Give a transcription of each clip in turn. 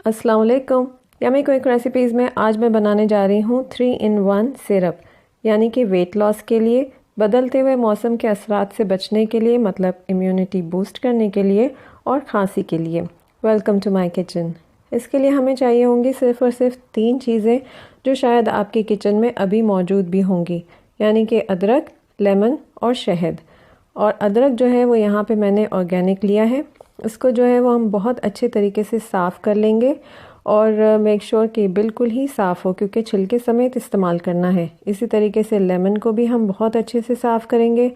अस्सलाम वालेकुम। Yummy quick recipes में आज मैं बनाने जा रही हूँ 3-in-1 सिरप, यानी कि वेट लॉस के लिए, बदलते हुए मौसम के असरात से बचने के लिए, मतलब इम्यूनिटी बूस्ट करने के लिए और खांसी के लिए। Welcome to my kitchen. इसके लिए हमें चाहिए होंगी सिर्फ़ और सिर्फ 3 चीज़ें जो शायद आपके किचन में अभी मौजूद भी होंगी, यानी कि अदरक, लेमन और शहद। और अदरक जो है वो यहाँ पे मैंने ऑर्गेनिक लिया है। इसको जो है वो हम बहुत अच्छे तरीके से साफ़ कर लेंगे और मेक श्योर कि बिल्कुल ही साफ़ हो, क्योंकि छिलके समेत इस्तेमाल करना है। इसी तरीके से लेमन को भी हम बहुत अच्छे से साफ़ करेंगे।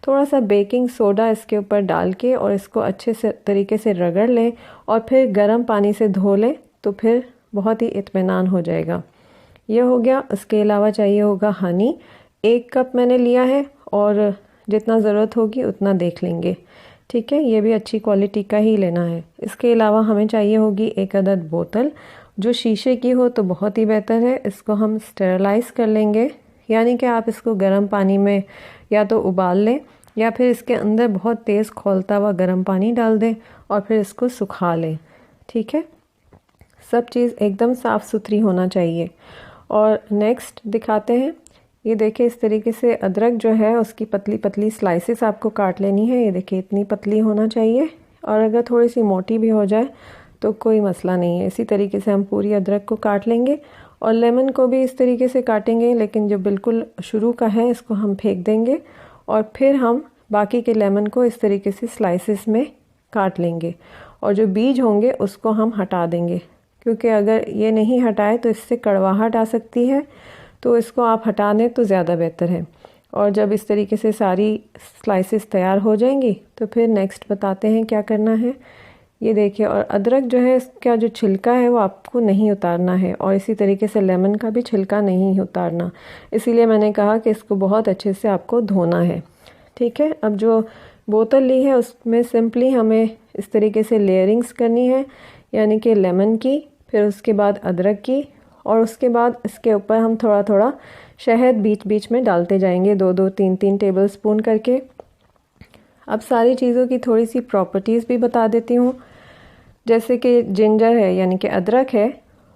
थोड़ा सा बेकिंग सोडा इसके ऊपर डाल के और इसको अच्छे से तरीके से रगड़ लें और फिर गर्म पानी से धो लें, तो फिर बहुत ही इत्मीनान हो जाएगा। ये हो गया। इसके अलावा चाहिए होगा हनी, 1 कप मैंने लिया है और जितना ज़रूरत होगी उतना देख लेंगे, ठीक है। ये भी अच्छी क्वालिटी का ही लेना है। इसके अलावा हमें चाहिए होगी 1 अदद बोतल, जो शीशे की हो तो बहुत ही बेहतर है। इसको हम स्टेरलाइज़ कर लेंगे, यानी कि आप इसको गर्म पानी में या तो उबाल लें या फिर इसके अंदर बहुत तेज़ खौलता हुआ गर्म पानी डाल दें और फिर इसको सुखा लें, ठीक है। सब चीज़ एकदम साफ़ सुथरी होना चाहिए। और नेक्स्ट दिखाते हैं। ये देखिए, इस तरीके से अदरक जो है उसकी पतली पतली स्लाइसेस आपको काट लेनी है। ये देखिए, इतनी पतली होना चाहिए, और अगर थोड़ी सी मोटी भी हो जाए तो कोई मसला नहीं है। इसी तरीके से हम पूरी अदरक को काट लेंगे और लेमन को भी इस तरीके से काटेंगे, लेकिन जो बिल्कुल शुरू का है इसको हम फेंक देंगे और फिर हम बाकी के लेमन को इस तरीके से स्लाइसेस में काट लेंगे और जो बीज होंगे उसको हम हटा देंगे, क्योंकि अगर ये नहीं हटाए तो इससे कड़वाहट आ सकती है, तो इसको आप हटा दें तो ज़्यादा बेहतर है। और जब इस तरीके से सारी स्लाइसेस तैयार हो जाएंगी तो फिर नेक्स्ट बताते हैं क्या करना है। ये देखिए, और अदरक जो है इसका जो छिलका है वो आपको नहीं उतारना है, और इसी तरीके से लेमन का भी छिलका नहीं उतारना। इसीलिए मैंने कहा कि इसको बहुत अच्छे से आपको धोना है, ठीक है। अब जो बोतल ली है उसमें सिंपली हमें इस तरीके से लेयरिंग्स करनी है, यानी कि लेमन की, फिर उसके बाद अदरक की, और उसके बाद इसके ऊपर हम थोड़ा थोड़ा शहद बीच बीच में डालते जाएंगे, 2-2, 3-3 टेबल स्पून करके। अब सारी चीज़ों की थोड़ी सी प्रॉपर्टीज़ भी बता देती हूँ। जैसे कि जिंजर है, यानी कि अदरक है,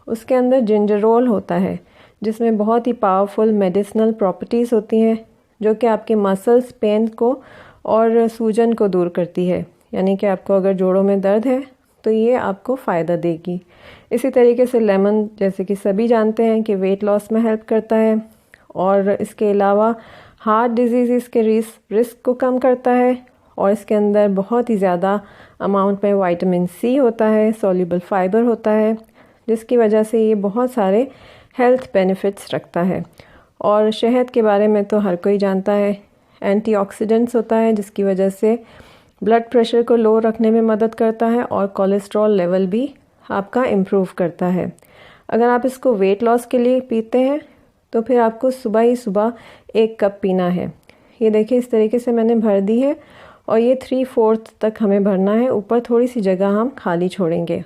उसके अंदर जिंजरोल होता है, जिसमें बहुत ही पावरफुल मेडिसिनल प्रॉपर्टीज़ होती हैं, जो कि आपके मसल्स पेन को और सूजन को दूर करती है। यानी कि आपको अगर जोड़ों में दर्द है तो ये आपको फ़ायदा देगी। इसी तरीके से लेमन, जैसे कि सभी जानते हैं कि वेट लॉस में हेल्प करता है, और इसके अलावा हार्ट डिजीज़ के रिस्क को कम करता है, और इसके अंदर बहुत ही ज़्यादा अमाउंट में विटामिन सी होता है, सॉल्युबल फाइबर होता है, जिसकी वजह से ये बहुत सारे हेल्थ बेनिफिट्स रखता है। और शहद के बारे में तो हर कोई जानता है, एंटीऑक्सीडेंट्स होता है, जिसकी वजह से ब्लड प्रेशर को लो रखने में मदद करता है और कोलेस्ट्रॉल लेवल भी आपका इम्प्रूव करता है। अगर आप इसको वेट लॉस के लिए पीते हैं तो फिर आपको सुबह ही सुबह 1 कप पीना है। ये देखिए, इस तरीके से मैंने भर दी है और ये 3/4 तक हमें भरना है। ऊपर थोड़ी सी जगह हम खाली छोड़ेंगे।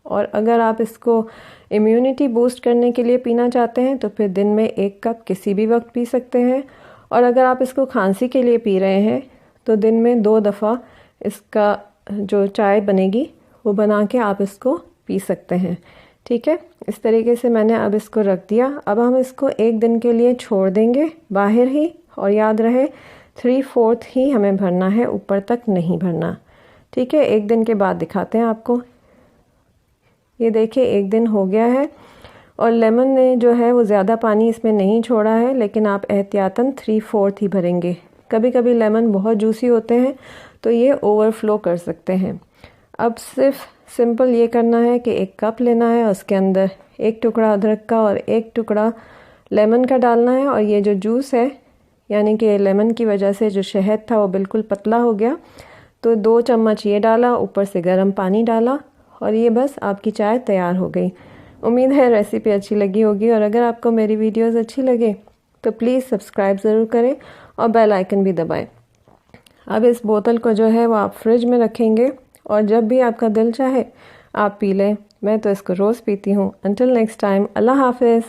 और अगर आप इसको इम्यूनिटी बूस्ट करने के लिए पीना चाहते हैं तो फिर दिन में 1 कप किसी भी वक्त पी सकते हैं। और अगर आप इसको खांसी के लिए पी रहे हैं तो दिन में 2 दफ़ा इसका जो चाय बनेगी वो बना के आप इसको पी सकते हैं, ठीक है। इस तरीके से मैंने अब इसको रख दिया। अब हम इसको 1 दिन के लिए छोड़ देंगे बाहर ही, और याद रहे 3/4 ही हमें भरना है, ऊपर तक नहीं भरना, ठीक है। 1 दिन के बाद दिखाते हैं आपको। ये देखिए, 1 दिन हो गया है और लेमन ने जो है वो ज़्यादा पानी इसमें नहीं छोड़ा है, लेकिन आप एहतियातन 3/4 ही भरेंगे। कभी कभी लेमन बहुत जूसी होते हैं तो ये ओवरफ्लो कर सकते हैं। अब सिर्फ सिंपल ये करना है कि 1 कप लेना है, उसके अंदर 1 टुकड़ा अदरक का और 1 टुकड़ा लेमन का डालना है, और ये जो जूस है, यानी कि लेमन की वजह से जो शहद था वो बिल्कुल पतला हो गया, तो 2 चम्मच ये डाला, ऊपर से गर्म पानी डाला, और ये बस आपकी चाय तैयार हो गई। उम्मीद है रेसिपी अच्छी लगी होगी, और अगर आपको मेरी वीडियोज़ अच्छी लगे तो प्लीज़ सब्सक्राइब ज़रूर करें और बेल आइकन भी दबाएं। अब इस बोतल को जो है वो आप फ्रिज में रखेंगे, और जब भी आपका दिल चाहे आप पी लें। मैं तो इसको रोज़ पीती हूँ। अंटिल नेक्स्ट टाइम, अल्लाह हाफ़िज़।